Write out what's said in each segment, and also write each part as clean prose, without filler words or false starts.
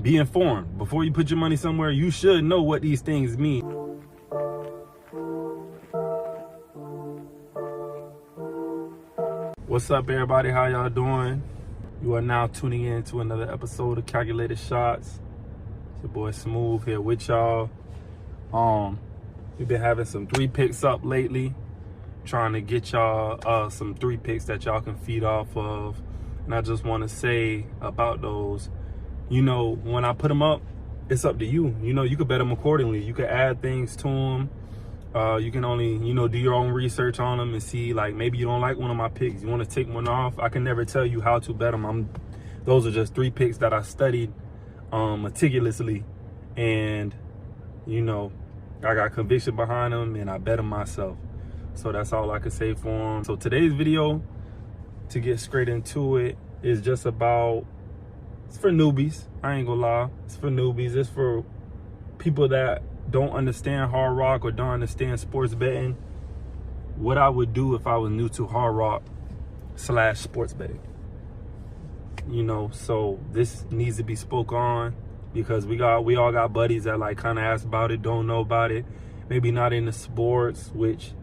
be informed. Before you put your money somewhere, you should know what these things mean. What's up, everybody? How y'all doing? You are now tuning in to another episode of Calculated Shots. It's your boy Smooth here with y'all. We've been having some 3 picks up lately, trying to get y'all some 3 picks that y'all can feed off of. And I just want to say about those, you know, when I put them up, it's up to you. You know, you could bet them accordingly. You could add things to them. You can only, you know, do your own research on them and see, like, maybe you don't like one of my picks. You want to take one off. I can never tell you how to bet them. Those are just 3 picks that I studied meticulously, and, you know, I got conviction behind them and I bet them myself. So that's all I can say for them. So today's video, to get straight into it, is just about, it's for newbies. I ain't gonna lie. It's for newbies. It's for people that don't understand Hard Rock or don't understand sports betting. What I would do if I was new to Hard Rock / sports betting. You know, so this needs to be spoke on, because we all got buddies that like kind of ask about it, don't know about it, maybe not into sports, which,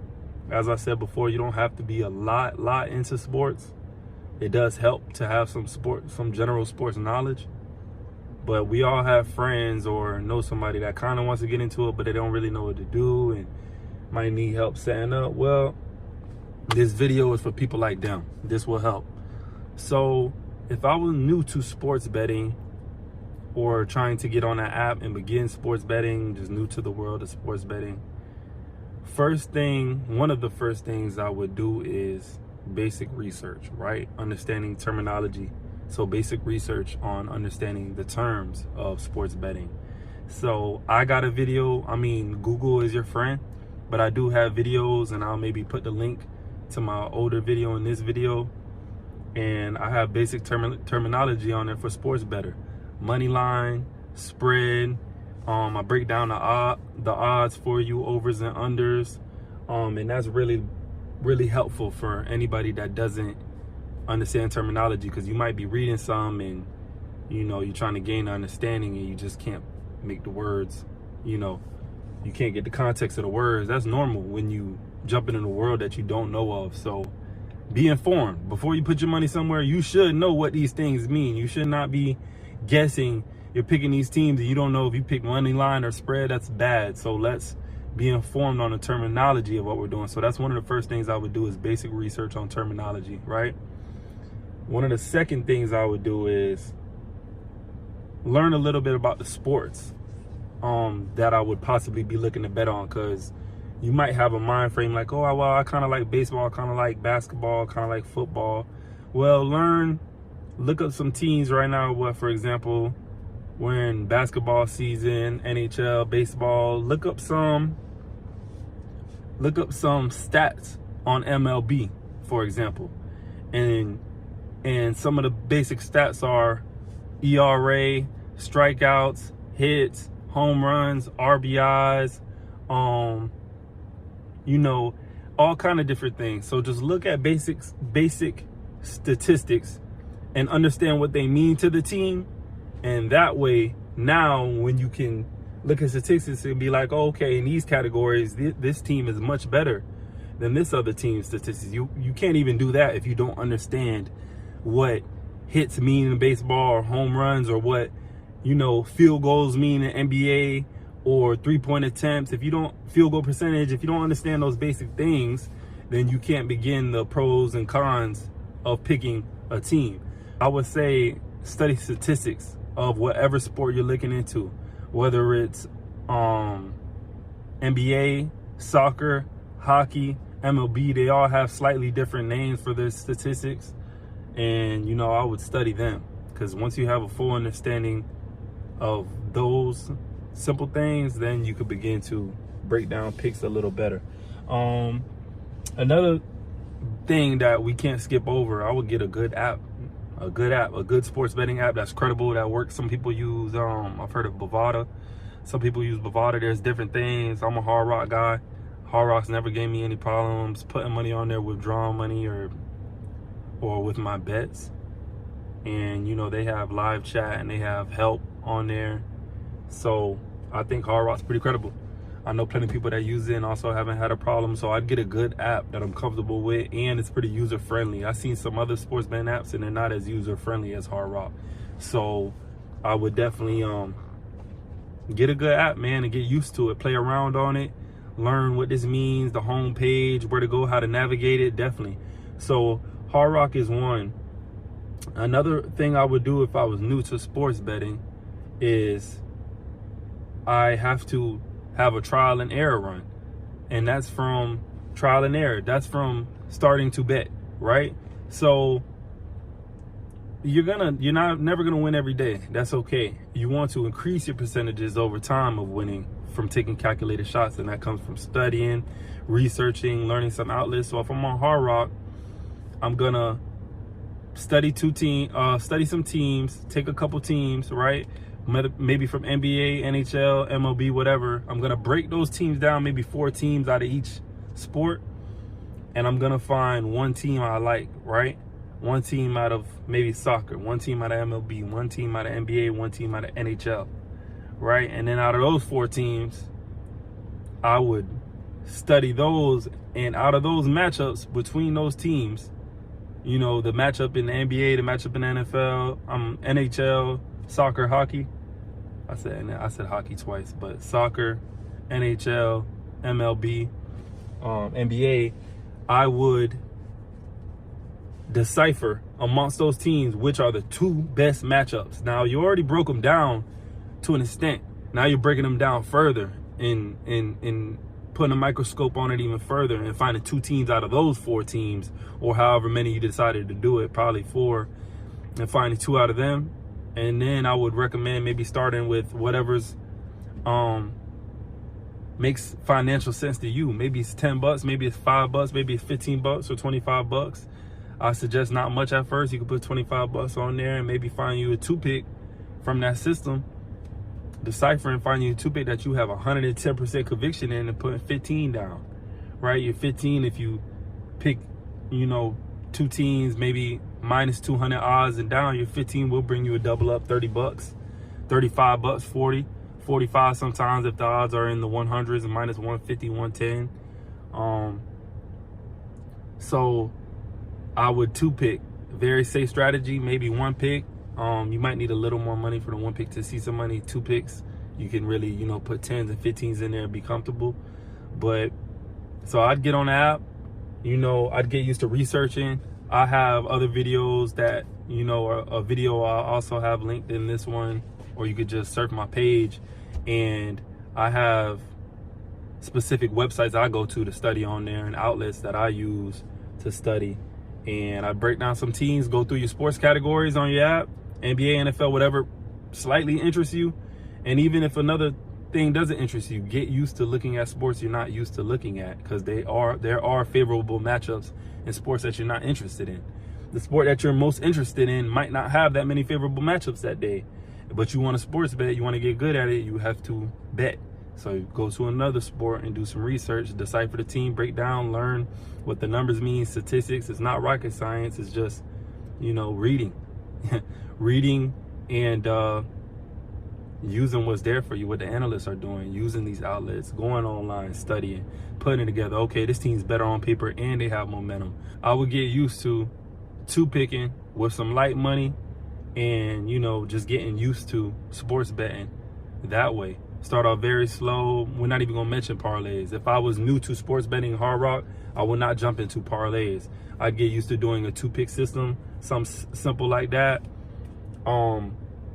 as I said before, you don't have to be a lot into sports. It does help to have some general sports knowledge. But we all have friends or know somebody that kind of wants to get into it, but they don't really know what to do and might need help setting up. Well, this video is for people like them. This will help. So if I was new to sports betting or trying to get on that app and begin sports betting, just new to the world of sports betting, one of the first things I would do is basic research, right? Understanding terminology. So basic research on understanding the terms of sports betting. So I got a video. I mean, Google is your friend, but I do have videos, and I'll maybe put the link to my older video in this video. And I have basic terminology on there for sports better. Money line, spread. I break down the odds for you, overs and unders. And that's really helpful for anybody that doesn't understand terminology, because you might be reading some and, you know, you're trying to gain understanding and you just can't make the words, you know, you can't get the context of the words. That's normal when you jump into a world that you don't know of. So be informed. Before you put your money somewhere, you should know what these things mean. You should not be guessing. You're picking these teams and you don't know if you pick money line or spread. That's bad. So let's be informed on the terminology of what we're doing. So that's one of the first things I would do, is basic research on terminology, right? One of the second things I would do is learn a little bit about the sports that I would possibly be looking to bet on, because you might have a mind frame like, oh, well, I kind of like baseball, I kind of like basketball, kind of like football. Well, look up some teams right now. What, for example, we're in basketball season, NHL, baseball. Look up some stats on MLB, for example, and some of the basic stats are ERA, strikeouts, hits, home runs, RBIs, you know, all kind of different things. So just look at basic statistics and understand what they mean to the team. And that way, now when you can look at statistics and be like, oh, okay, in these categories, this team is much better than this other team's statistics. You can't even do that if you don't understand what hits mean in baseball, or home runs, or what, you know, field goals mean in NBA, or 3-point attempts. If you don't, field goal percentage, if you don't understand those basic things, then you can't begin the pros and cons of picking a team. I would say study statistics of whatever sport you're looking into, whether it's NBA, soccer, hockey, MLB. They all have slightly different names for their statistics. And, you know, I would study them, because once you have a full understanding of those simple things, then you could begin to break down picks a little better. Another thing that we can't skip over, I would get a good sports betting app that's credible, that works. Some people use, I've heard of Bovada. Some people use Bovada. There's different things. I'm a Hard Rock guy. Hard Rock's never gave me any problems putting money on there, withdrawing money, or with my bets. And, you know, they have live chat and they have help on there. So I think Hard Rock's pretty credible. I know plenty of people that use it and also haven't had a problem. So I'd get a good app that I'm comfortable with, and it's pretty user friendly. I've seen some other sports betting apps and they're not as user friendly as Hard Rock. So I would definitely get a good app, man, and get used to it. Play around on it, learn what this means, the home page, where to go, how to navigate it, definitely. So Hard Rock is one. Another thing I would do if I was new to sports betting is I have to have a trial and error run. And that's from trial and error. That's from starting to bet, right? So you're never gonna win every day. That's okay. You want to increase your percentages over time of winning from taking calculated shots, and that comes from studying, researching, learning some outlets. So if I'm on Hard Rock, I'm gonna study some teams, take a couple teams, right? Maybe from NBA, NHL, MLB, whatever. I'm gonna break those teams down, maybe 4 teams out of each sport, and I'm gonna find one team I like, right? One team out of maybe soccer, one team out of MLB, one team out of NBA, one team out of NHL, right? And then out of those 4 teams, I would study those, and out of those matchups between those teams, you know, the matchup in the NBA, the matchup in the NFL, NHL, soccer, hockey. I said hockey twice, but soccer, NHL, MLB, NBA, I would decipher amongst those teams which are the 2 best matchups. Now, you already broke them down to an extent. Now you're breaking them down further in putting a microscope on it even further and finding 2 teams out of those 4 teams, or however many you decided to do it, probably 4, and finding 2 out of them. And then I would recommend maybe starting with whatever's makes financial sense to you. Maybe it's $10, maybe it's $5, maybe it's $15 or $25. I suggest not much at first. You can put $25 on there and maybe find you a 2-pick from that system. Decipher and find you a 2-pick that you have 110% conviction in, and putting 15 down, right? You're 15 if you pick, 2 teams, maybe minus 200 odds and down. Your 15 will bring you a double up, $30, $35, 40, 45 sometimes if the odds are in the 100s, and minus 150, 110. So I would 2-pick. Very safe strategy. Maybe 1 pick. You might need a little more money for the 1 pick to see some money. 2 picks, you can really, put 10s and 15s in there and be comfortable. But so I'd get on the app. I'd get used to researching. I have other videos that, a video I also have linked in this one, or you could just surf my page, and I have specific websites I go to study on there, and outlets that I use to study. And I break down some teams, go through your sports categories on your app, NBA, NFL, whatever slightly interests you. And even if another thing doesn't interest you, get used to looking at sports you're not used to looking at, because there are favorable matchups in sports that you're not interested in. The sport that you're most interested in might not have that many favorable matchups that day, but you want to sports bet, you want to get good at it, you have to bet. So go to another sport and do some research, decipher the team, break down, learn what the numbers mean, statistics. It's not rocket science. It's just, reading. Reading and using what's there for you, what the analysts are doing, using these outlets, going online, studying, putting it together. Okay, this team's better on paper and they have momentum. I would get used to 2-picking with some light money and, just getting used to sports betting that way. Start off very slow. We're not even gonna mention parlays. If I was new to sports betting Hard Rock, I would not jump into parlays. I'd get used to doing a 2-pick system, something simple like that.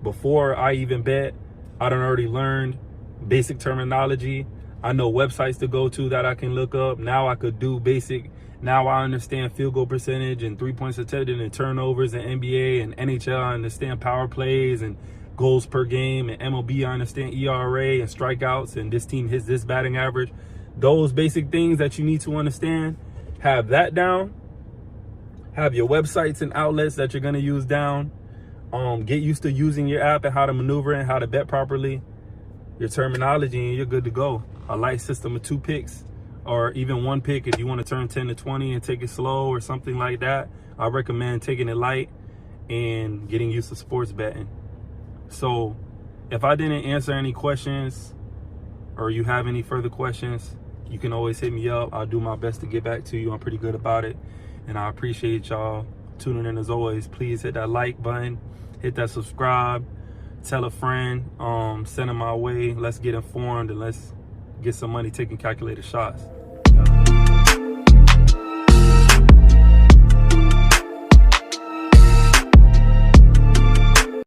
Before I even bet, I done already learned basic terminology. I know websites to go to that I can look up. Now I could do basic. Now I understand field goal percentage and 3 points attempted and turnovers in NBA and NHL. I understand power plays and goals per game, and MLB, I understand ERA and strikeouts, and this team hits this batting average. Those basic things that you need to understand, have that down. Have your websites and outlets that you're going to use down. Get used to using your app and how to maneuver and how to bet properly. Your terminology, and you're good to go. A light system of 2 picks, or even 1 pick if you want to turn 10 to 20 and take it slow or something like that. I recommend taking it light and getting used to sports betting. So If I didn't answer any questions or you have any further questions, you can always hit me up. I'll do my best to get back to you. I'm pretty good about it. And I appreciate y'all tuning in as always. Please hit that like button, hit that subscribe, tell a friend, send them my way. Let's get informed and let's get some money taking calculated shots.